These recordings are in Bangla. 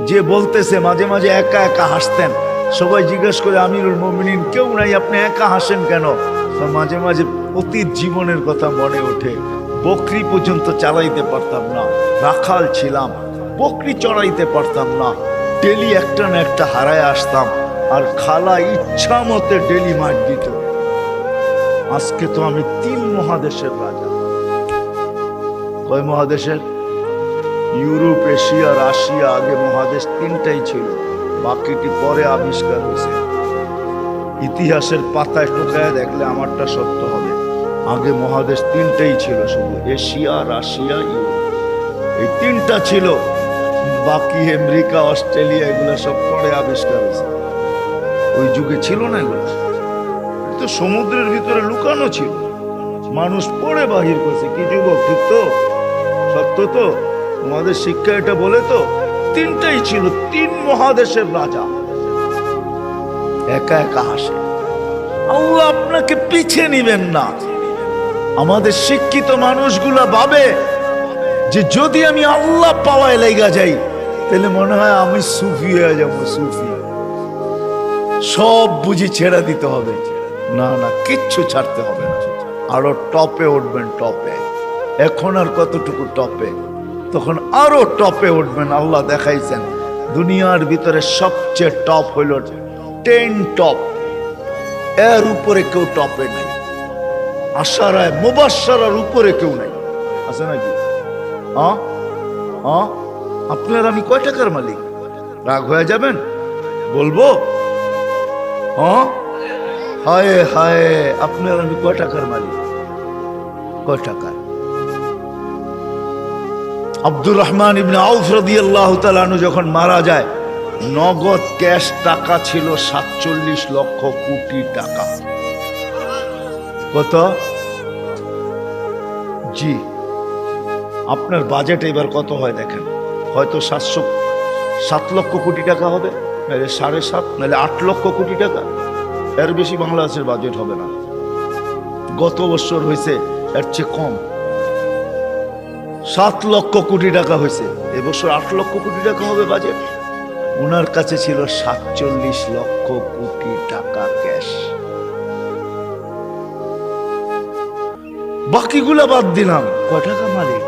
যে বলতেছে মাঝে মাঝে একা একা হাসতেন, সবাই জিজ্ঞেস করে আমিরুল মুমিনিন কেউ নাই, আপনি একা হাসেন কেন? মাঝে মাঝে অতীত জীবনের কথা মনে ওঠে। বকরি পর্যন্ত চালাইতে পারতাম না, রাখাল ছিলাম, বকরি চড়াইতে পারতাম না, ডেলি একটা না একটা হারায় আসতাম, আর খালা ইচ্ছা মতে ডেলি মার দিত। আজকে তো আমি 3 মহাদেশের রাজা। কয় মহাদেশের? Europe, Asia, Russia. আগে মহাদেশ 3টাই ছিল, বাকিটি পরে আবিষ্কার হয়েছে। ইতিহাসের পাতায় টোকায় দেখলে আমারটা সত্য হবে। আগে মহাদেশ 3টাই ছিল, শুধু এশিয়া, রাশিয়া, ইউরোপ, এই 3টা ছিল। বাকি আমেরিকা, অস্ট্রেলিয়া এগুলো সব পরে আবিষ্কার হয়েছে। ওই যুগে ছিল না এগুলো, তো সমুদ্রের ভিতরে লুকানো ছিল, মানুষ পরে বাহির করছে। কি যুবক, ঠিক তো? সত্য তো? আমাদের শিক্ষা এটা বলে তো 3টাই ছিল, 3 মহাদেশের রাজা। একা একা হাসে। আল্লাহ আপনাকে পিছিয়ে নিবেন না। আমাদের শিক্ষিত মানুষগুলা ভাবে যে যদি আমি আল্লাহ পাওয়ায় লেগা যাই তাহলে মনে হয় আমি সুফি হয়ে যাবো। সুফি সব বুঝি ছেড়ে দিতে হবে। না না, কিচ্ছু ছাড়তে হবে না, আরো টপে উঠবেন। টপে এখন আর কতটুকু টপে, তখন আরো টপে উঠবেন। আল্লাহ দেখাইছেন দুনিয়ার ভিতরে সবচেয়ে টপ হইল 10 টপ, এর উপরে কেউ টপে নাই। আশারায় মুবাশশারার উপরে কেউ নাই, আছে নাকি? আপনার আমি কয় টাকার মালিক? রাগ হয়ে যাবেন? বলবো? হায় হায়, আপনার আমি কয় টাকার মালিক? কয় টাকার? আব্দুর রহমান ইবনে আউফ রাদিয়াল্লাহু তাআলা আনহু যখন মারা যায়, নগদ ক্যাশ টাকা ছিল 47 লক্ষ কোটি টাকা। কত? জি, আপনার বাজেট এবার কত হয় দেখেন। হয়তো 7 লক্ষ কোটি টাকা হবে, নাহলে 7.5, নাহলে 8 লক্ষ কোটি টাকা। এর বেশি বাংলাদেশের বাজেট হবে না। গত বছর হয়েছে এর চেয়ে কম, 7 লক্ষ কোটি টাকা হয়েছে। এবছর 8 লক্ষ কোটি টাকা হবে বাজেট। ওনার কাছে ছিল 47 লক্ষ কোটি টাকা ক্যাশ। বাকিগুলা বাদ দিলাম, কয় টাকা মালিক?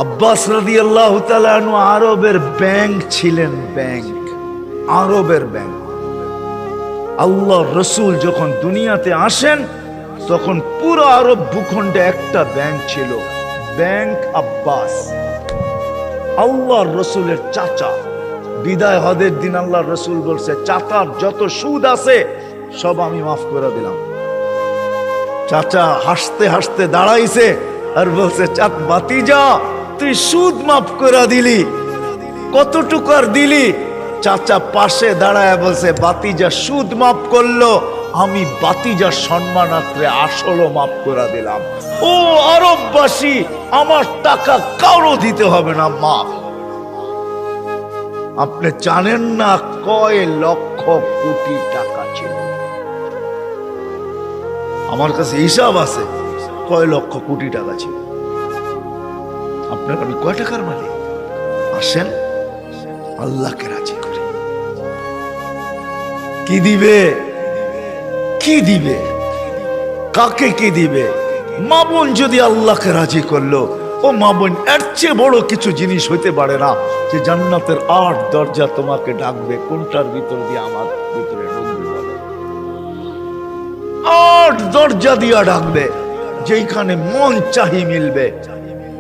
আব্বাস রাদিয়াল্লাহু তাআলা আনহু আরবের ব্যাংক ছিলেন, ব্যাংক, আরবের ব্যাংক। আল্লাহ রসুল যখন দুনিয়াতে আসেন তখন পুরো আরব ভূখণ্ডে একটা ব্যাংক ছিল, ব্যাংক আব্বাস। আল্লাহ রসুলের চাচা। বিদায় হজের দিন আল্লাহ রসুল বলছে, চাচার যত সুদ আছে সব আমি মাফ করে দিলাম। চাচা হাসতে হাসতে দাঁড়াইছে আর বলছে, ভাতিজা তুই সুদ মাফ করে দিলি, কতটুকু আর দিলি? চাচা পাশে দাঁড়ায় বলছে, ভাতিজা সুদ মাফ করলো, আমি ভাতিজার সম্মানার্থে আসলও মাফ করে দিলাম। ও আরববাসী, আমার টাকা কারো দিতে হবে না, মাফ। আপনি জানেন না কয় লক্ষ কোটি টাকা ছিল? আমার কাছে হিসাব আছে কয় লক্ষ কোটি টাকা ছিল। আপনার আমি কয় টাকার মালিক? আসেন আল্লাহকে রাজি করে। কি দিবে? কি দিবে? কাকে কি দিবে? মা বোন যদি আল্লাহকে রাজি করলো, ও মা বোন, এর চেয়ে বড় কিছু জিনিস হইতে পারে না যে জান্নাতের 8 দরজা তোমাকে ডাকবে। কোনটার ভিতর দিয়ে আমার ভিতরে ঢুকবে বলো? 8 দরজা দিয়া ডাকবে, যেখানে মন চাহি মিলবে।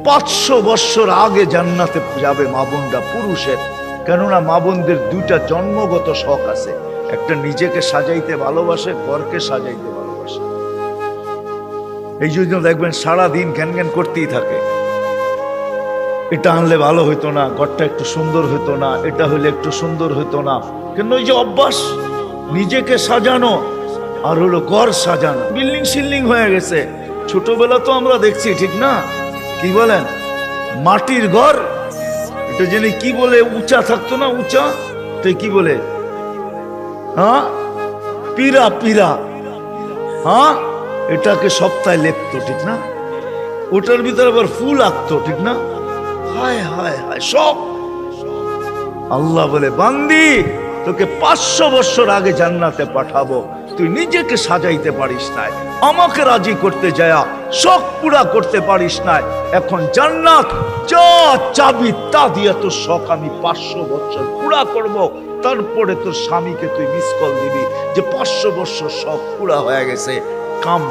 500 বছর আগে জান্নাতে যাবে মা বোনরা, পুরুষের। কেননা মা বোনদের 2টা জন্মগত শখ আছে, একটা নিজেকে সাজাইতে ভালোবাসে, ঘরকে সাজাইতে ভালোবাসে। এই জন্য দেখবেন সারাদিন ঘ্যান ঘ্যান করতেই থাকে, এটা আনলে ভালো হইতো না, ঘরটা একটু সুন্দর হইতো না, এটা হইলে একটু সুন্দর হইতো না। কেন? ওই যে অভ্যাস, নিজেকে সাজানো আর হলো ঘর সাজানো। বিল্ডিং সিল্ডিং হয়ে গেছে। ছোটবেলা তো আমরা দেখছি, ঠিক না? কি বলেন? মাটির ঘর, এটা জেনে কি বলে, উঁচা থাকতো না, উঁচা, তো কি বলে? পীরা, পীরা। এটাকে সপ্তাহে লেপতো, ঠিক না? ওটার ভিতরে আবার ফুল আঁকতো, ঠিক না? হায় হায় হায়, সব আল্লাহ বলে, বান্দি তোকে 500 বছর আগে জান্নাতে পাঠাবো, তুই নিজেকে সাজাইতে পারিস নাই, আমাকে রাজি করতে যায়া শখ পুরা করতে পারিস নাই। এখন জান্নাত যা চাবি তা দিয়ে তোর শখ আমি 500 বছর পুরা করব। তারপরে তোর স্বামীকে তুই মিস কল দিবি যে 500 বছর শখ পুরা হয়ে গেছে, কাম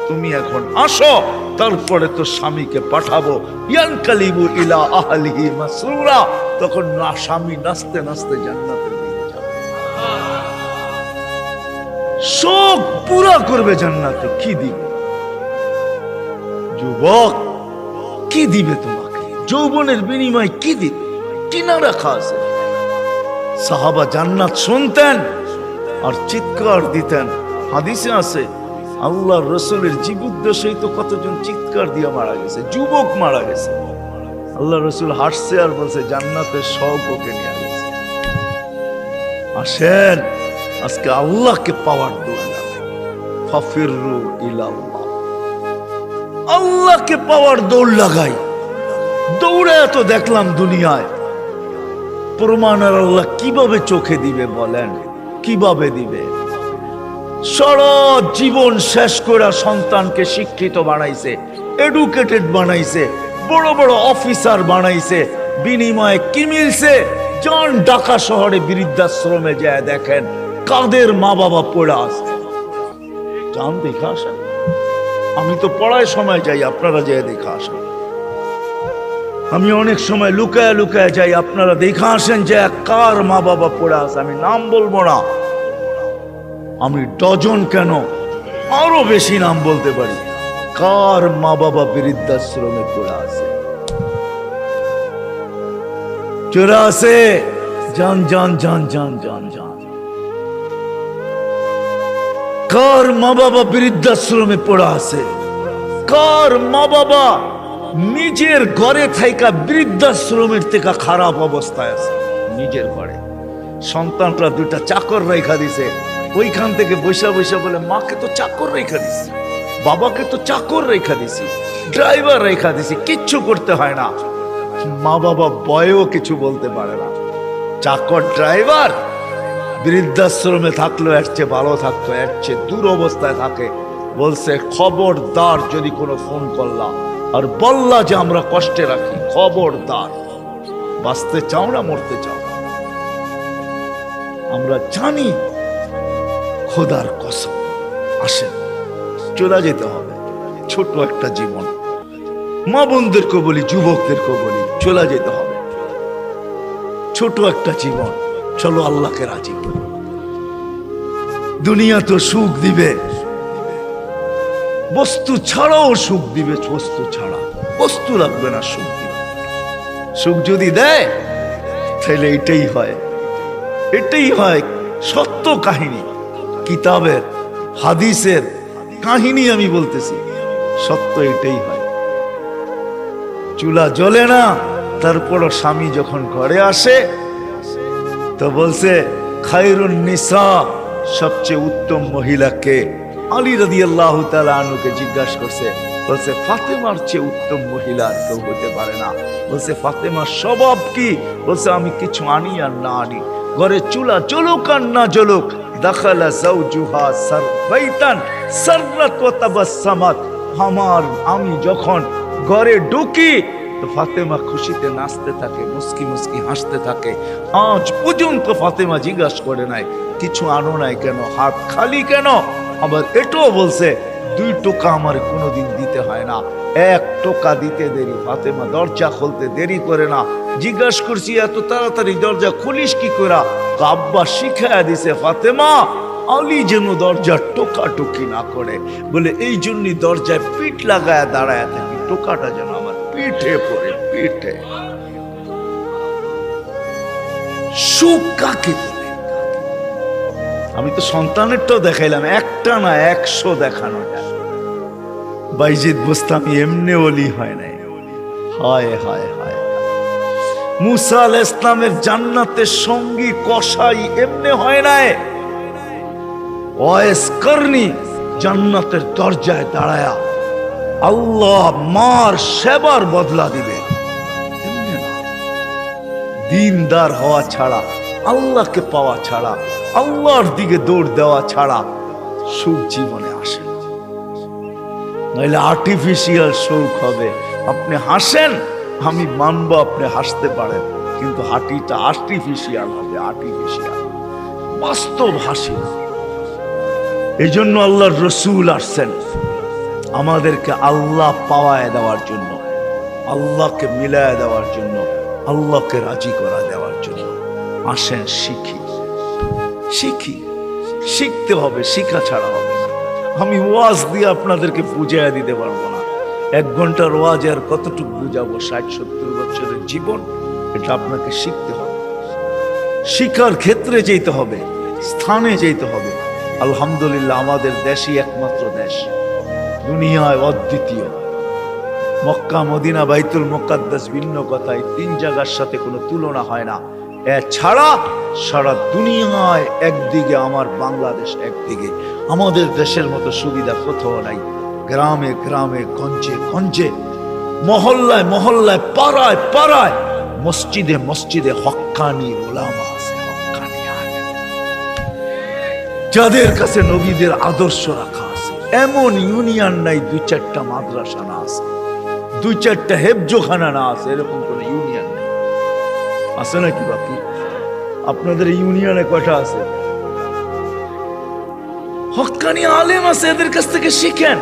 তুমি এখন আসো, তারপরে তোর স্বামীকে পাঠাবো। ইয়ানকালিবু ইলা আহলিহি মাসরুরা, তখন না স্বামী নাচতে নাচতে জান্নাতের দিকে যাবে, শোক পুরা করবে জান্নাতে। কি দিবে যুবক, কি দিবে তোমাকে? যৌবনের বিনিময় কি দিবে? কিনা রাখা আছে। সাহাবা জান্নাত শুনতেন আর চিৎকার দিতেন। হাদিসে আছে আল্লাহর রসুলের জীবদ্দশায় তো কতজন চিৎকার দিয়ে মারা গেছে, যুবক মারা গেছে। আল্লাহ রসুল হাসছে আর বলছে জান্নাতের সব ওকে নিয়ে গেছে। আসেন আজকে আল্লাহকে পাওয়ার দৌড় লাগাই, ফাফিরু ইলাল্লাহ, আল্লাহকে পাওয়ার দৌড় লাগাই। দৌড়ে এত দেখলাম দুনিয়ায়, প্রমাণ আর আল্লাহ কিভাবে চোখে দিবে বলেন? কিভাবে দিবে? সারা জীবন শেষ করে সন্তানকে শিক্ষিত বানাইছে, এডুকেটেড বানাইছে, বড় বড় অফিসার বানাইছে, বিনিময়ে কি মিলছে? যান ঢাকা শহরে বৃদ্ধাশ্রমে যায় দেখেন কাদের মা বাবা পড়ে আছে, যান দেখে আসেন। আমি তো পড়ায় সময় যাই, আপনারা যেয়ে দেখে আসেন। আমি অনেক সময় লুকায় লুকায় যাই, আপনারা দেখে আসেন যে কার মা বাবা পড়ে আছে। আমি নাম বলবো না, আমি ডজন কেন আরো বেশি নাম বলতে পারি, কার মা বাবা বৃদ্ধাশ্রমে পড়ে আছে। চোরা আছে, জান জান জান জান জান জান। কার মা বাবা বৃদ্ধাশ্রমে পড়ে আছে? কার মা বাবা নিজের ঘরে থাইকা বৃদ্ধাশ্রমের থেকে খারাপ অবস্থায় আছে? নিজের ঘরে সন্তানরা দুটা চাকর রেখা দিছে, ওইখান থেকে বৈশা বৈশা বলে মাকে তো চাকর রেখা দিছি, বাবাকে তো চাকর রেখা দিছি, ড্রাইভার রেখা দিছি, কিচ্ছু করতে হয় না। মা বাবা বয়েও কিছু বলতে পারে না। চাকর ড্রাইভার বৃদ্ধাশ্রমে থাকলো এর চেয়ে ভালো থাকতো, এর চেয়ে দূর অবস্থায় থাকে। বলছে খবরদার যদি কোনো ফোন করলা আর বললা যে আমরা কষ্টে রাখি, খবরদার, বাঁচতে চাও না মরতে চাও। আমরা জানি খোদার কসম, আসেন চলে যেতে হবে। ছোট একটা জীবন, মা বোনদেরকে বলি, যুবকদেরকে বলি, চলে যেতে হবে। ছোট একটা জীবন, চলো আল্লাহকে রাজি করি। দুনিয়া তো সুখ দিবে, বস্তু ছাড়াও সুখ দিবে, বস্তু ছাড়া বস্তু লাগবে না, সুখ দিবে। সুখ যদি দেয় তাহলে এটাই হয়, এটাই হয় সত্য কাহিনী, কিতাবের হাদিসের কাহিনী আমি বলতেছি, সত্য এটাই হয়। চুলা জ্বলে না, তারপরও স্বামী যখন ঘরে আসে তো বলছে খায়রুন নিসা, সবচেয়ে উত্তম মহিলাকে? আলী রাদিয়াল্লাহু তাআলা আনহুকে জিজ্ঞাসা করছে, বলছে ফাতেমার চেয়ে উত্তম মহিলা আর কেউ হতে পারে না। বলছে ফাতেমার স্বভাব কি? বলছে আমি কিছু আনি আর না আনি, ঘরে চুলা জ্বলুক আর না জ্বলুক, দাখালা যাওজুহা সারবাইতান সাররাত ওয়া তাবাসসামাত, আমি যখন ঘরে ঢুকি তো ফাতেমা খুশিতে নাচতে থাকে, মুস্কি মুস্কি হাসতে থাকে। আজ পর্যন্ত ফাতেমা জিজ্ঞাসা করে নাই কিছু আনো নাই কেন, হাত খালি কেন। আবার এটাও বলছে 2 টোকা আমার কোনোদিন দিতে হয় না, 1 টোকা দিতে দেরি। ফাতেমা দরজা খুলতে দেরি করে না। জিজ্ঞাসা করছি এত তাড়াতাড়ি দরজা খুলিস কি করে? আব্বা শিখাইয়া দিছে ফাতেমা আলী যেন দরজার টোকাটুকি না করে, বলে এই জন্যই দরজায় পিঠ লাগায় দাঁড়ায় থাকি, টোকাটা যেন আমার পিঠে পড়ে, পিঠে। সুখ কাকে বলে? আমি তো সন্তানেরটাও দেখাইলাম, একটা না 100 দেখানো যায়। বাইজিদ বুস্তামি এমনি ওলি হয় নাই। হায় হায় হায়, মুসা আলাইহিস সালামের জান্নাতের সঙ্গী কসাই এমনি হয় নাই। ওয়াইস করনি জান্নাতের দরজায় দাঁড়ায়া আল্লাহ মার সেবার বদলা দিবে, দিনদার হওয়া ছাড়া, আল্লাহকে পাওয়া ছাড়া, আল্লাহর দিকে দৌড় দেওয়া ছাড়া সুখ জীবনে আসে না। নইলে আর্টিফিশিয়াল সুখ হবে। আপনি হাসেন, আমি মানবো আপনি হাসতে পারেন, কিন্তু হাঁটিটা আর্টিফিশিয়াল হবে, আর্টিফিশিয়াল, বাস্তব হাসি না। এই জন্য আল্লাহর রসুল আসছেন আমাদেরকে আল্লাহ পাওয়ায় দেওয়ার জন্য, আল্লাহকে মিলায় দেওয়ার জন্য, আল্লাহকে রাজি করা দেওয়ার জন্য। আসেন শিখি, শিখি, শিখতে হবে, শিখা ছাড়া হবে না। আমি ওয়াজ দিয়ে আপনাদেরকে বুঝাইয়া দিতে পারবো না। 1 ঘন্টার ওয়াজ আর কতটুকু বুঝাবো? 60-70 বছরের জীবন, এটা আপনাকে শিখতে হবে। শিক্ষার ক্ষেত্রে যেতে হবে, স্থানে যেতে হবে। আলহামদুলিল্লাহ, আমাদের দেশই একমাত্র দেশ, দুনিয়ায় অদ্বিতীয়। মক্কা, মদিনা, বাইতুল মুকাদ্দাস ভিন্ন কথায় 3 জায়গার সাথে কোনো তুলনা হয় না। এছাড়া সারা দুনিয়ায় একদিকে আমার বাংলাদেশ, একদিকে আমাদের দেশের মতো সুবিধা কোথাও নাই। গ্রামে গ্রামে, গঞ্জে গঞ্জে, মহল্লায় মহল্লায়, পাড়ায় পাড়ায়, মসজিদে মসজিদে হক্কানি উলামা আছে, হক্কানি আলেম, যাদের কাছে নবীদের আদর্শ রাখা আছে। এমন ইউনিয়ন নাই 2-4টা মাদ্রাসা না আছে, 2-4টা হেফজোখানা না আছে, এরকম কোন ইউনিয়ন নেই। আছে নাকি? বাকি আপনাদের ইউনিয়নে কয়টা আছে? হক্কানি আলেম আছে, এদের কাছ থেকে শিখেন।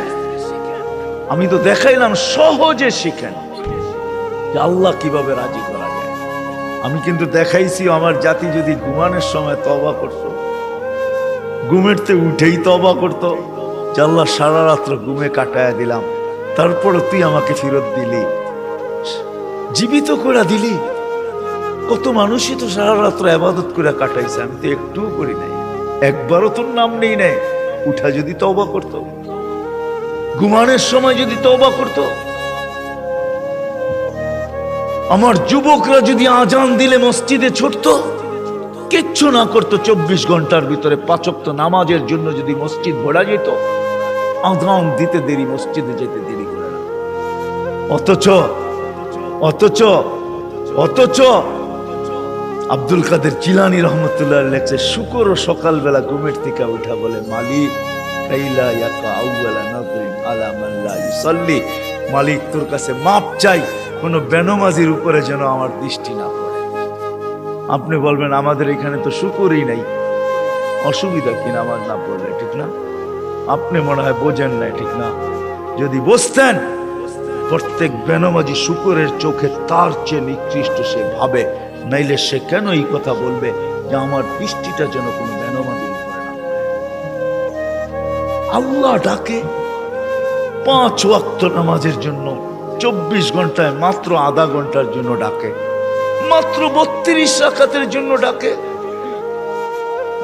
আমি তো দেখাইলাম, সহজে শিখেন যে আল্লাহ কিভাবে রাজি করা যায়। আমি কিন্তু দেখাইছি আমার জাতি যদি ঘুমানোর সময় তওবা করত, ঘুমেরতে উঠেই তওবা করত যে আল্লাহ সারা রাত্র ঘুমে কাটায়া দিলাম, তারপরে তুই আমাকে ফেরত দিলি, জীবিত করে দিলি। কত মানুষই তো সারা রাত্র ইবাদত করে কাটাইছে, আমি তো একটুও করি নাই, একবারও তোর নাম নেই নাই। উঠা যদি তওবা করত, ঘুমানোর সময় যদি তওবা করত, আমার যুবকরা যদি আজান দিলে মসজিদে ছুটত, কিচ্ছু না করতো, 24 ঘন্টার ভিতরে 5 ওয়াক্ত নামাজের জন্য যদি মসজিদ ভরা যেত, আজান দিতে দেরি, মসজিদে যেতে দেরি করে না। অথচ অথচ অথচ আব্দুল কাদের জিলানী রহমতুল্লাহ লেখছে, শুকরও সকালবেলা ঘুমের থেকে উঠা বলে, মালিক কাইলা ইয়াকা আউয়ালা নাযরিন আলা মান লা ইউসাল্লি, মালিক তোর কাছে মাপ চাই, কোন বেনমাজির উপরে যেন আমার দৃষ্টি না পড়ে। আপনি বলবেন আমাদের এখানে তো শুকরই নাই, অসুবিধা কি নামাজ না পড়লে? ঠিক না? আপনি মনে হয় বোঝেন না, ঠিক না? যদি বুঝতেন, প্রত্যেক বেনমাজি শুকরের চোখে তার চেয়ে নিকৃষ্ট সে ভাবে, নাইলে সে কেন এই কথা বলবে যে আমার দৃষ্টিটা যেন কোনো বেনমাজির উপরে না পড়ে। আল্লাহ ডাকে 5 ওয়াক্ত নামাজের জন্য, 24 ঘন্টায় মাত্র আধা ঘন্টার জন্য ডাকে, মাত্র 32 রাকাতের জন্য ডাকে।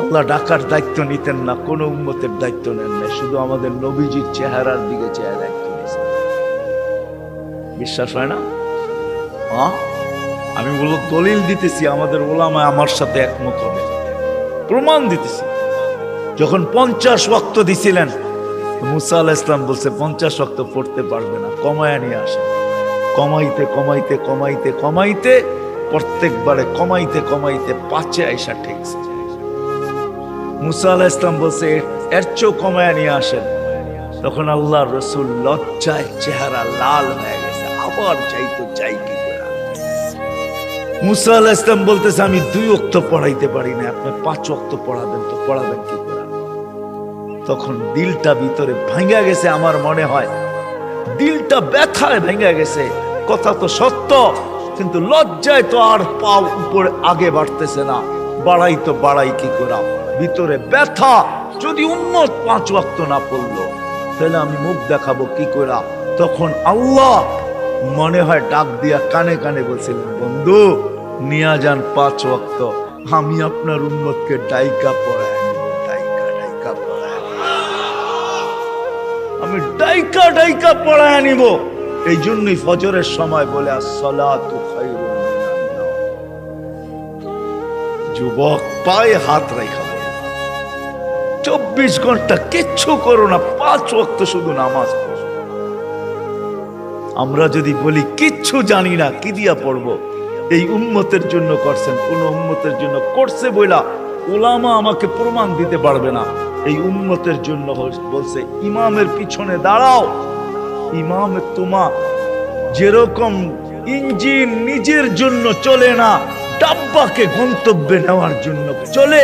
আল্লাহ ডাকার দায়িত্ব নিতেন না, কোন উম্মতের দায়িত্ব নেন না, শুধু আমাদের নবীজির চেহারার দিকে চেয়ে দায়িত্ব নিয়েছেন। বিশ্বাস হয় না? আমি বলো দলিল দিতেছি, আমাদের ওলামায়ে আমার সাথে একমত হবে, প্রমাণ দিতেছি। যখন 50 ওয়াক্ত দিছিলেন, মুসা আলাইহিস সালাম বলছে 50 ওয়াক্ত পড়তে পারবে না, কমায়া নিয়ে আসে। কমাইতে কমাইতে কমাইতে কমাইতে প্রত্যেকবারে কমাইতে কমাইতে 5-এ আইসা ঠেকছে। মুসা আলাইহিস সালাম বলছে এর চেয়েও কমায়া নিয়ে আসেন। তখন আল্লাহর রাসূল লজ্জায় চেহারা লাল হয়ে গেছে, আবার চাইতো চাই কি করে। মুসা আলাইহিস সালাম বলতেছে আমি 2 ওয়াক্ত পড়াইতে পারি না, আপনি 5 ওয়াক্ত পড়াবেন, তো পড়াবেন কি করে? তখন দিলটা ভিতরে ভাঙা গেছে, আমার মনে হয় দিলটা ব্যথায় ভেঙে গেছে। কথা তো সত্য, কিন্তু লজ্জায় তো আর পাও উপরে আগে বাড়তেছে না, বাড়াই তো বাড়াই কি করে, ভিতরে ব্যথা। যদি উম্মত 5 ওয়াক্ত না পড়লো, তাহলে আমি মুখ দেখাবো কি করে? তখন আল্লাহ মনে হয় ডাক দিয়া কানে কানে বলছিলেন, বন্ধু নিয়া যান 5 ওয়াক্ত, আমি আপনার উম্মতকে ডাইকা পড়ায় নিব, ডাইকা ডাইকা পড়ায়, আমি ডাইকা ডাইকা পড়ায় নিব। এই জন্যই ফজরের সময় বলে আসসালাতু খায়রুম মিনান নাওম। যুবক পায়ে হাত রাখা, 24 ঘন্টা কিচ্ছু করো না, 5 ওয়াক্ত শুধু নামাজ পড়ো। আমরা যদি বলি কিচ্ছু জানি না, কি দিয়া পড়বো? এই উম্মতের জন্য করছেন, কোন উম্মতের জন্য করছে বইলা উলামা আমাকে প্রমাণ দিতে পারবে না। এই উম্মতের জন্য বলছে ইমামের পিছনে দাঁড়াও। ইমাম তোমা যেরকম ইঞ্জিন নিজের জন্য চলে না, ডাব্বাকে গন্তব্যে নেওয়ার জন্য চলে,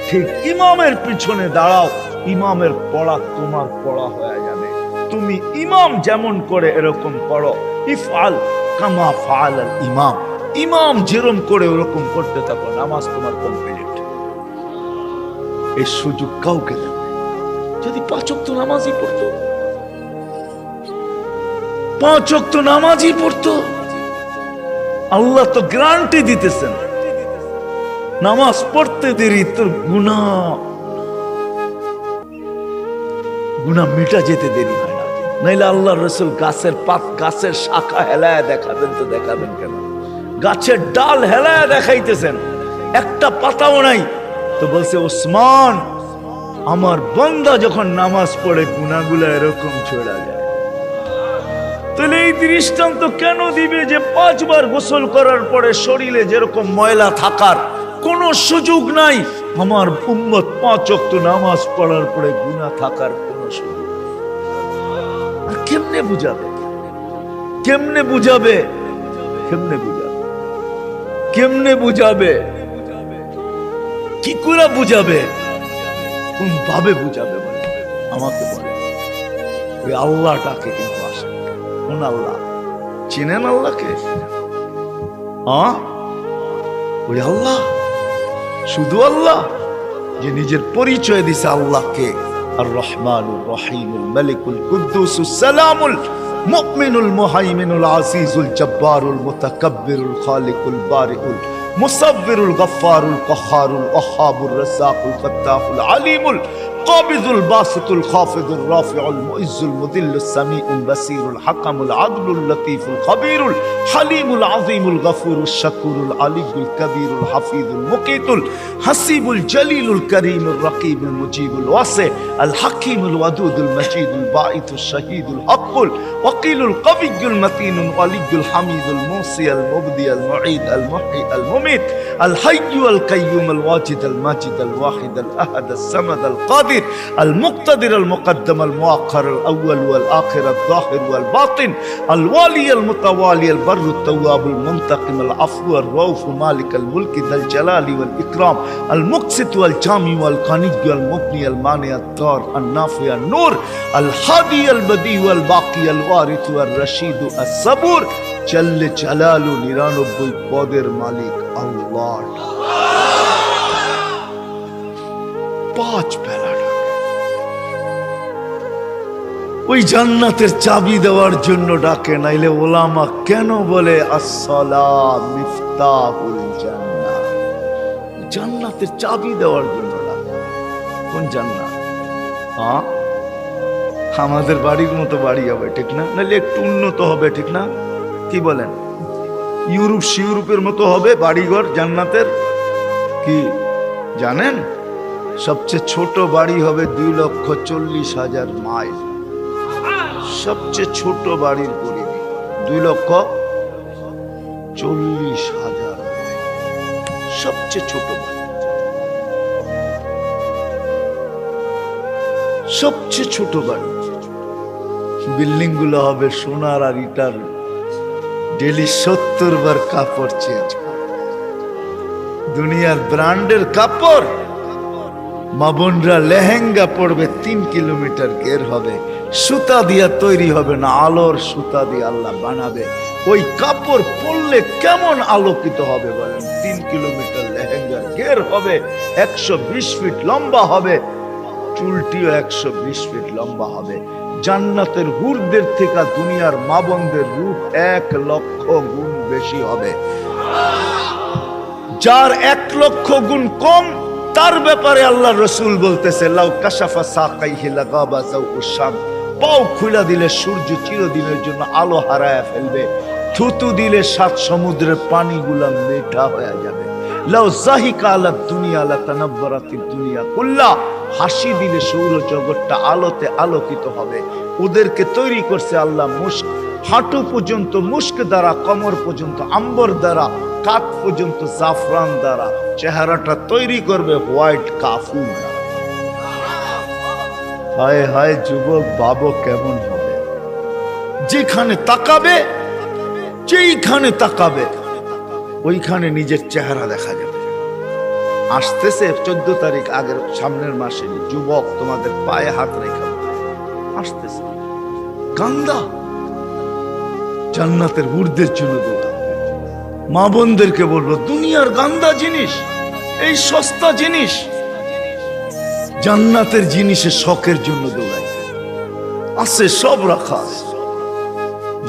ঠিক ইমামের পিছনে দাঁড়াও। ইমামের পড়া তোমার পড়া হয়ে যাবে। তুমি ইমাম যেমন করে এরকম পড়ো। ইফআল কামা ফাআলাল ইমাম, ইমাম যেরকম করে ওরকম করতে থাকো, নামাজ তোমার কমপ্লিট। এই সুযোগ কাউকে দেবে। যদি 5 ওয়াক্ত নামাজই পড়তো, 5 ওয়াক্ত নামাজই পড়তো, আল্লাহ তো গ্যারান্টি দিতেছেন নামাজ পড়তে দেরি তোর গুনাহ মিটা যেতে দেরি হয় না। নাইলে আল্লাহ রসুল গাছের পাত, গাছের শাখা হেলায় দেখাবেন তো দেখাবেন কেন? গাছের ডাল হেলায় দেখাইতেছেন, একটা পাতাও নাই, তো বলছে ওসমান আমার বান্দা যখন নামাজ পড়ে গুনাহগুলো এরকম ছড়া যায়। তাহলে এই দৃষ্টান্ত কেন দিবে যে 5 বার গোসল করার পরে শরীরে যেরকম ময়লা থাকার কোনো সুযোগ নাই, আমার উম্মত 5 ওয়াক্ত নামাজ পড়ার পরে গুনাহ থাকার কোনো সুযোগ নেই। আর কেমনে বুঝাবে? কেমনে বুঝাবে? কেমনে বুঝাবে? কেমনে বুঝাবে? কি করে বুঝাবে? কোন ভাবে বুঝাবে? বলে আমাকে বলে। ওই আল্লাহটাকে কিন্তু আসে। কোন আল্লাহ? চিনেন আল্লাহকে? ওই আল্লাহ, শুধু আল্লাহ যে নিজের পরিচয় দিছে আল্লাহকে আর রহমানুর রহিমুল মালিকুল কুদ্দুসুস সালামুল মুমিনুল মুহাইমিনুল আজিজুল জব্বারুল মুতাকাব্বিরুল খালিকুল বারিউল মুসাব্বিরুল গফফারুল কহ্হারুল ওয়াহ্হাবুর রাজ্জাকুল ফাত্তাহুল আলিমুল কাবিজুল বাসিতুল খাফিজুর রাফিউল মুইজ্জুল মুদিল্লুস সামিউল বাসিরুল হাকামুল আদলুল লতীফুল খবীরুল হালিমুল আযীমুল গফুরুশ শাকুরুল আলিয়ুল কবীরুল হাফিজুল মুকিতুল হাসিবুল জলিলুল করিমুর রকিবুল মুজিবুল ওয়াসি আল হাকিমুল ওয়াদুদুল মজিদুল বাঈতুশ শাহীদুল হকুল ওয়াকিলুল কবিয়্যুল মতিনুল ওয়ালিয়ুল হামিদুল মুসি আল মুবদি আল মুঈদ আল মুহয়ি আল মুমিত আল হাইয়্যু আল কাইয়্যুম আল ওয়াজিদ আল মাজিদ আল ওয়াহিদ আল আহাদ আল সামাদ আল কাদির المقتدر المقدم المؤخر الأول والآخر الظاهر والباطن الوالي المتوالي البر التواب المنتقم العفو الرؤوف مالك الملك ذا الجلال والإكرام المقسط والجامع والغني المغني المانع الضار النافع النور الهادي البديع والباقي الوارث والرشيد الصبور جل جلاله 99 পদের মালিক আল্লাহ। 5 বেলা ওই জান্নাতের চাবি দেওয়ার জন্য ডাকে। নাইলে ওলামা কেন বলে আসসালাম মিফতাহুল জান্নাহ, জান্নাতের চাবি দেওয়ার জন্য ডাকে। কোন জান্নাত? আমাদের বাড়ির মতো বাড়ি হবে, ঠিক না? নাইলে একটু উন্নত হবে, ঠিক না? কি বলেন? ইউরোপের মতো হবে বাড়িঘর জান্নাতের। কি জানেন? সবচেয়ে ছোট বাড়ি হবে 2,40,000 মাইল। সবচেয়ে ছোট বাড়ির পরিধি 2,40,000 মাইল। সবচেয়ে ছোট বাড়ি, সবচেয়ে ছোট বাড়ি। বিল্ডিং গুলো হবে সোনার আর ইটার। ডেলি 70 বার কাপড় চেঞ্জ করে। দুনিয়ার ব্র্যান্ডের কাপড়। মা বোনরা লেহেঙ্গা পড়বে 3 কিলোমিটার ঘের হবে, সুতা দিয়া তৈরি হবে না, আলোর সুতা দিয়ে আল্লাহ বানাবে। ওই কাপড় পরলে কেমন আলোকিত হবে বলেন? 3 কিলোমিটার লেহেঙ্গার ঘের হবে, 120 ফিট লম্বা হবে, চুলটিও 120 ফিট লম্বা হবে। জান্নাতের হুরদের থেকে দুনিয়ার মা বোনদের রূপ 1 লক্ষ গুণ বেশি হবে। যার 1 লক্ষ গুণ কম, তার ব্যাপারে আল্লাহ রসুল বলতেছে লাউ কাশাফা সাকাইহি লাগাবা যাউউশ শাম, পাও খুলে দিলে সূর্য চিরদিনের জন্য আলো হারায় ফেলবে। থুতু দিলে 7 সমুদ্রের পানিগুলা মিঠা হয়ে যাবে। লাউ যাহিকা আলা দুনিয়া লাতানাব্বারাতিদ দুনিয়া কুল্লা, হাসি দিলে সৌরজগৎটা আলোতে আলোকিত হবে। ওদেরকে তৈরি করছে আল্লাহ মুস্ক, হাঁটু পর্যন্ত মুস্ক দ্বারা, কোমর পর্যন্ত আম্বর দ্বারা, কাঁধ পর্যন্ত জাফরান দ্বারা চেহারাটা তৈরি করবে হোয়াইট কাফুর। হায় হায় যুবক, ভাবো কেমন হবে। যেখানে তাকাবে, যেইখানে তাকাবে ওইখানে নিজের চেহারা দেখা যাবে। আসতেছে 14 তারিখ আগের সামনের মাসে, যুবক তোমাদের পায়ে হাত রেখে আসতেছে গান্দা জান্নাতের হুরদের জন্য দৌড়া। মা বোনদেরকে বলবো, দুনিয়ার গান্দা জিনিস, এই সস্তা জিনিস, জান্নাতের জিনিসের শখের জন্য দৌড়াই আছে, সব রাখা আছে।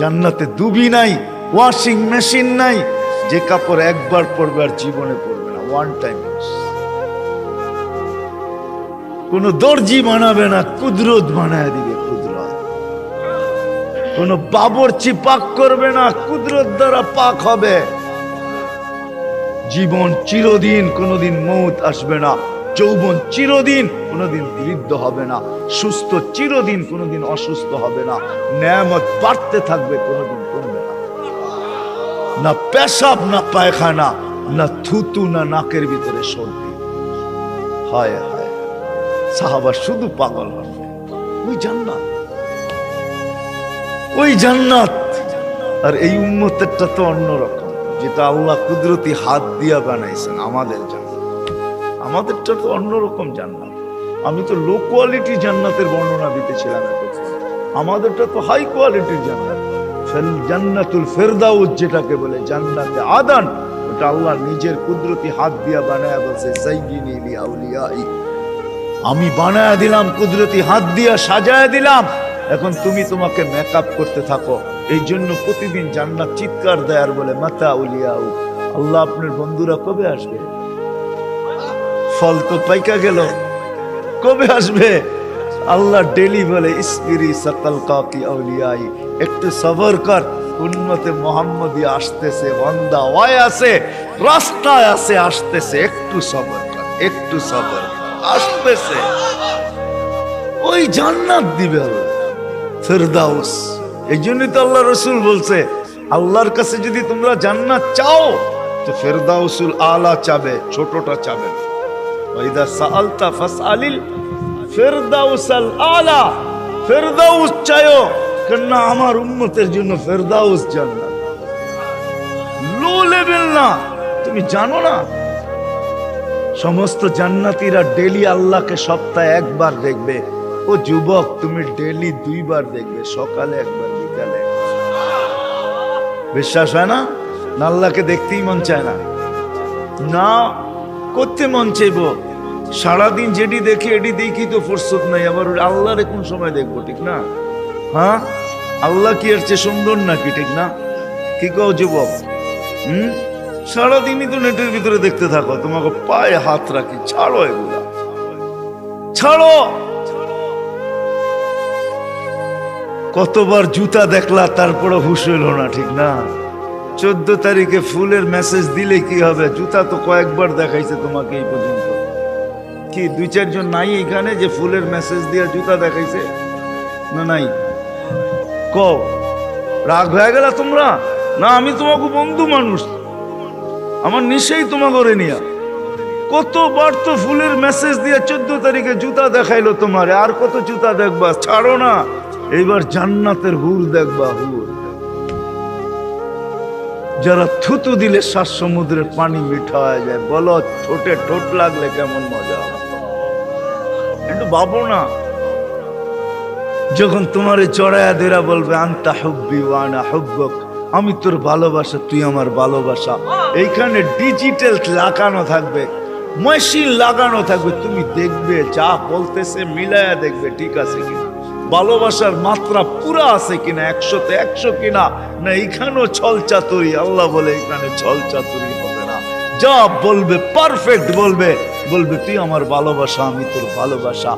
জান্নাতে দুবি নাই, ওয়াশিং মেশিন নাই, যে কাপড় একবার পরবে আর জীবনে পরবে না, ওয়ান টাইম। কোন দর্জি বানাবে না, কুদরত বানায় দিবে। কুদরত কোন বাবরচি পাক করবে না, কুদরত দ্বারা পাক হবে। জীবন চিরদিন, কোনদিন মৌত আসবে না। যৌবন চিরদিন, কোনদিন বৃদ্ধ হবে না। সুস্থ চিরদিন, কোনদিন অসুস্থ হবে না। নেয়ামত বাড়তে থাকবে, কোনদিন কমবে না। না পেশাব, না পায়খানা, না থুতু, না নাকের ভিতরে সর্দি। হায় হায়, সাহাবা শুধু পাগল হবে। ওই জান্নাত, ওই জান্নাত। আর এই উম্মতেরটা তো অন্যরকম, যেটা আল্লাহ কুদরতি হাত দিয়া বানাইছেন আমাদের জান্নাত। আমাদেরটা তো অন্যরকম জান্নাত। আমি তো লো কোয়ালিটি জান্নাতের বর্ণনা দিতেছিলাম এতক্ষণ। আমাদেরটা তো হাই কোয়ালিটির জান্নাত। জান্নাতুল ফেরদাউস যেটাকে বলে, জান্নাতে আদান, ওটা আল্লাহ নিজের কুদরতি হাত দিয়া বানায়া বলছে, যায়্যিনি লিআউলিয়াই, আমি বানায়া দিলাম, কুদরতি হাত দিয়া সাজায়া দিলাম। এখন তুমি তোমাকে মেকআপ করতে থাকো। এই জন্য প্রতিদিন জান্নাত চিৎকার দেয় আর বলে, মাতা উলিয়াউ, আল্লাহ আপনার বন্ধুরা কবে আসবে? ফল তো পাইকা গেল, কবে আসবে? আল্লাহ ডেলি বলে, ইসবিরি সাতালকা কি আউলিয়াই, একটু সবর কর, উম্মতে মুহাম্মদী আসতেছে, বান্দা ওয়াই আছে, রাস্তায় আছে, আসতেছে, একটু সবর কর, একটু সবর কর, আসতেছে। ওই জান্নাত দিবে আল্লাহ, ফেরদাউস। এই জন্যই তো আল্লাহ রসুল বলছে, আল্লাহর কাছে যদি তোমরা জান্নাত চাও তো ফেরদাউসুল আলা চাবে, ছোটটা চাবে। ওয়াইদা সাআলতা ফাসআলিল ফেরদাউসাল আলা, ফেরদাউস চাইও, কেন আমার উম্মতের জন্য ফেরদাউস জান্নাত, লো লেভেল না। তুমি জানো না, সমস্ত জান্নাতীরা ডেলি আল্লাহকে সপ্তাহে একবার দেখবে। ও যুবক, তুমি ডেলি 2 বার দেখবে, সকালে একবার, বিকালে। বিশ্বাস হয় না? আল্লাহকে দেখতেই মন চায় না, না করতে মন চাইব। সারাদিন যেটি দেখি এটি দেখি তো ফুরসত নাই, আবার আল্লাহরে কোন সময় দেখবো, ঠিক না? হ্যাঁ, আল্লাহ কি এর চেয়ে সুন্দর নাকি, ঠিক না? কি কও যুবক? সারাদিনই তো নেটের ভিতরে দেখতে থাকো, তোমাকে পায়ে হাত রাখি, ছাড়ো এগুলা, ছাড়ো। কতবার জুতা দেখলা, তারপরে হুশ হইল না, ঠিক না? 14 তারিখে ফুলের মেসেজ দিলে কি হবে? জুতা তো কয়েকবার দেখাইছে তোমাকে এই পর্যন্ত। কি 2-4 জন নাই এখানে যে ফুলের মেসেজ দিয়ে জুতা দেখাইছে? না নাই? কও, রাগ হয়ে গেল তোমরা? না, আমি তোমাকে বন্ধু মানুষ, আমার নিশেই তোমাকে করে নিয়া। কতবার তো ফুলের মেসেজ দিয়ে 14 তারিখে জুতা দেখাইলো তোমারে, আর কত জুতা দেখবা? ছাড়ো না, এইবার জান্নাতের হুর দেখবা, হুর। যারা থুতু দিলে 7 সমুদ্রের পানি মিঠা হয়ে যায়। বলো, ঠোঁটে ঠোঁট লাগলে কেমন মজা, একটু ভাবো না। যখন তোমারে চড়াইয়া দেরা বলবে, আনতা হুব্বি ওয়া আনা হুব্বুক, আমি তোর ভালোবাসা, তুই আমার ভালোবাসা। এইখানে ডিজিটাল লাগানো থাকবে, মেশিন লাগানো থাকবে, তুমি দেখবে, যা বলতেছে মিলায়া দেখবে ঠিক আছে কিনা, ভালোবাসার মাত্রা পুরা আছে কিনা, 100-তে 100 কিনা, না এখানেও ছল চাতুরি। আল্লাহ বলে এখানে ছল চাতুরি হবে না, যা বলবে পারফেক্ট বলবে। বলবে, তুই আমার ভালোবাসা, আমি তোর ভালোবাসা।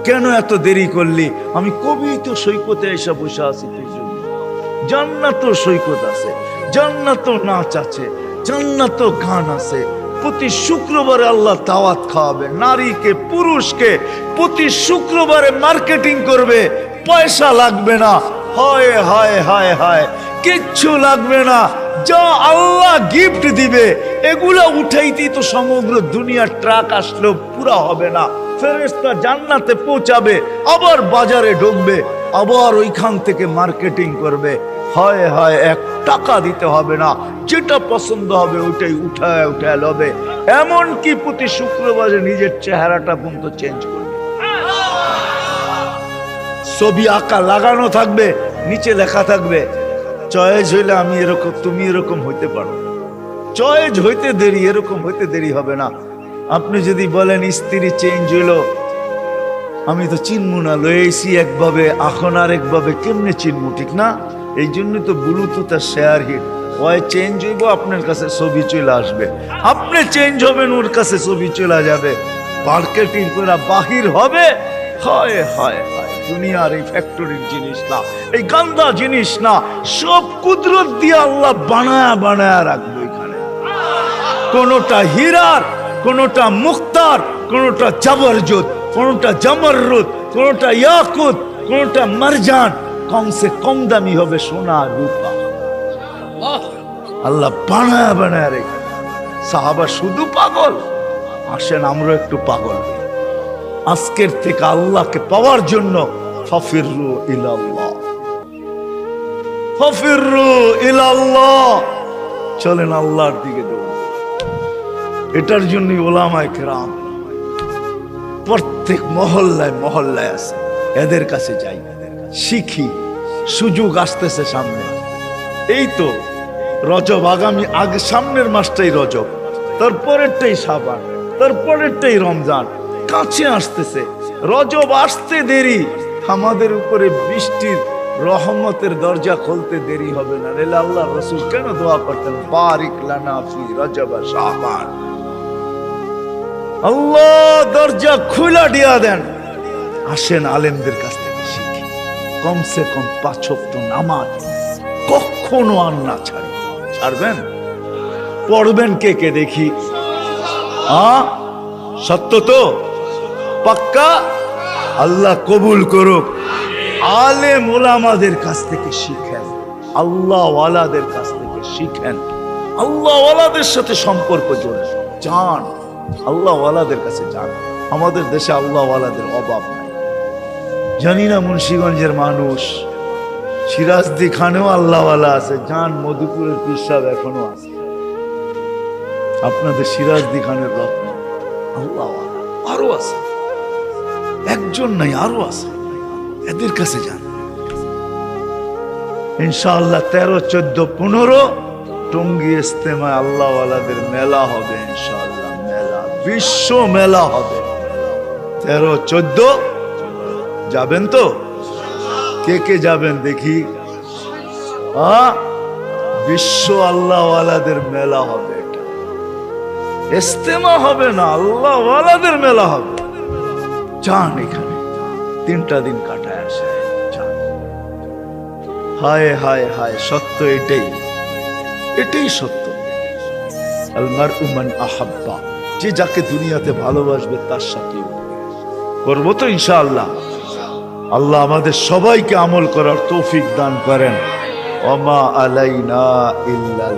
কেন এত দেরি করলি? আমি কবি তো সৈকতে এসে বসে আছি তুই জন্য। জান্নাতও সৈকত আছে, জান্নাতও নাচ আছে, জান্নাতও গান আছে। প্রতি শুক্রবারে আল্লাহ দাওয়াত খাওয়াবে নারীকে, পুরুষকে। প্রতি শুক্রবারে মার্কেটিং করবে, পয়সা লাগবে না। হায় হায় হায় হায়, কিচ্ছু লাগবে না। যা আল্লাহ গিফট দিবে এগুলা উঠাইতেই তো সমগ্র দুনিয়ার ট্রাক আসলেও পুরা হবে না। ফেরেশতা জান্নাতে পৌঁছাবে, আবার বাজারে ঢুকবে, আবার ওইখান থেকে মার্কেটিং করবে। হয় হয় 1 টাকা দিতে হবে না, যেটা পছন্দ হবে ওইটাই উঠায় উঠায় লবে। এমনকি প্রতি শুক্রবারে নিজের চেহারাটা পর্যন্ত চেঞ্জ করবে। ছবি আঁকা লাগানো থাকবে, নিচে লেখা থাকবে চয়েস হইলে আমি এরকম, তুমি এরকম হইতে পারো। চয়েস হইতে দেরি, এরকম হইতে দেরি হবে না। আপনি যদি বলেন স্ত্রী চেঞ্জ হইলো, আমি তো চিনমু না, লয়েছি একভাবে এখন আর একভাবে কেমনে চিনমু, ঠিক না? এই জন্য তো ব্লুটুথ আর শেয়ার হিট ওই চেঞ্জ হইব, আপনার কাছে ছবি চলে আসবে, আপনি চেঞ্জ হবেন, ওর কাছে ছবি চলে যাবে, মার্কেটিং করে বাহির হবে। হয় হয় হয়, দুনিয়ার এই ফ্যাক্টরির জিনিস না, এই গান্দা জিনিস না, সব কুদরত দিয়ে আল্লাহ বানায়া বানায়া রাখবে এখানে। কোনটা হীরার, কোনটা মুক্তার, কোনটা জাবরজত, কোনটা জামররুদ, কোনটা ইয়াকুত, কোনটা মারজান, কমসে কম দামি হবে সোনা রূপা। আল্লাহ বানায়া বানায়া রেখে। সাহাবা শুধু পাগল, আসেন আমরা একটু পাগল। আজকের থেকে আল্লাহকে পাওয়ার জন্য ফাফিরু ইলাল্লাহ, ফাফিরু ইলাল্লাহ, চলেন আল্লাহর দিকে দৌড়। এটার জন্য ওলামায়ে কেরাম প্রত্যেক মহল্লায় মহল্লায় আছে, এদের কাছে যাই, শিখি। সুযোগ আসতেছে সামনে, এই তো রজব, আগামী আগে সামনের মাসটাই রজব, তারপরেরটাই শাবান, তারপরেরটাই রমজান, কাছে আসতেছে। রজব আসতে দেরি, আমাদের উপরে বৃষ্টির রহমতের দরজা খুলতে দেরি হবে না। রেলে আল্লাহ রাসূল কেন দোয়া করতেন, বারিক লানা ফি রজব শাবান, আল্লাহ দরজা খুলা দিয়া দেন। আসেন আলেমদের কাছ থেকে শিখি, কমসে কম 5 ওয়াক্ত নামাজ কখনো আর না ছাড়বেন। পড়বেন কে কে দেখি, সত্য তো পাক্কা? আল্লাহ কবুল করুক। আলেম ওলামাদের কাছ থেকে শিখেন, আল্লাহ ওয়ালাদের কাছ থেকে শিখেন, আল্লাহ ওয়ালাদের সাথে সম্পর্ক জোড়েন, যান আল্লাহ ওয়ালাদের কাছে যান। আমাদের দেশে আল্লাহ ওয়ালাদের অভাব নাই। জানি না মুন্সিগঞ্জের মানুষ, সিরাজদি খানেও আল্লাহ ওয়ালা আছে, যান মধুপুরের পীর সাহেব এখনো আছে, আপনাদের সিরাজদি খানের রত্ন আল্লাহ ওয়ালা আরো আছে, একজন নাই আরো আছে, এদের কাছে যান। ইনশাআল্লাহ 13, 14, 15 টঙ্গী ইজতেমায় আল্লাহ ওয়ালাদের মেলা হবে ইনশাআল্লাহ, মেলা, বিশ্ব মেলা হবে। 13, 14 যাবেন তো? কে কে যাবেন দেখি? বিশ্ব আল্লাহ ওয়ালাদের মেলা হবে, ইজতেমা হবে না, আল্লাহ ওয়ালাদের মেলা হবে। যান, এখানে 3টা দিন কাটায় আসে, হায় হায় হায়, সত্য এটাই, এটাই সত্য। আল মারউ মান আহাব্বা, যে যাকে দুনিয়াতে ভালোবাসবে তার সাথে করবো তো ইনশাআল্লাহ। আল্লাহ আমাদের সবাইকে আমল করার তৌফিক দান করেন। ওমা আলাইনা ইল্লাল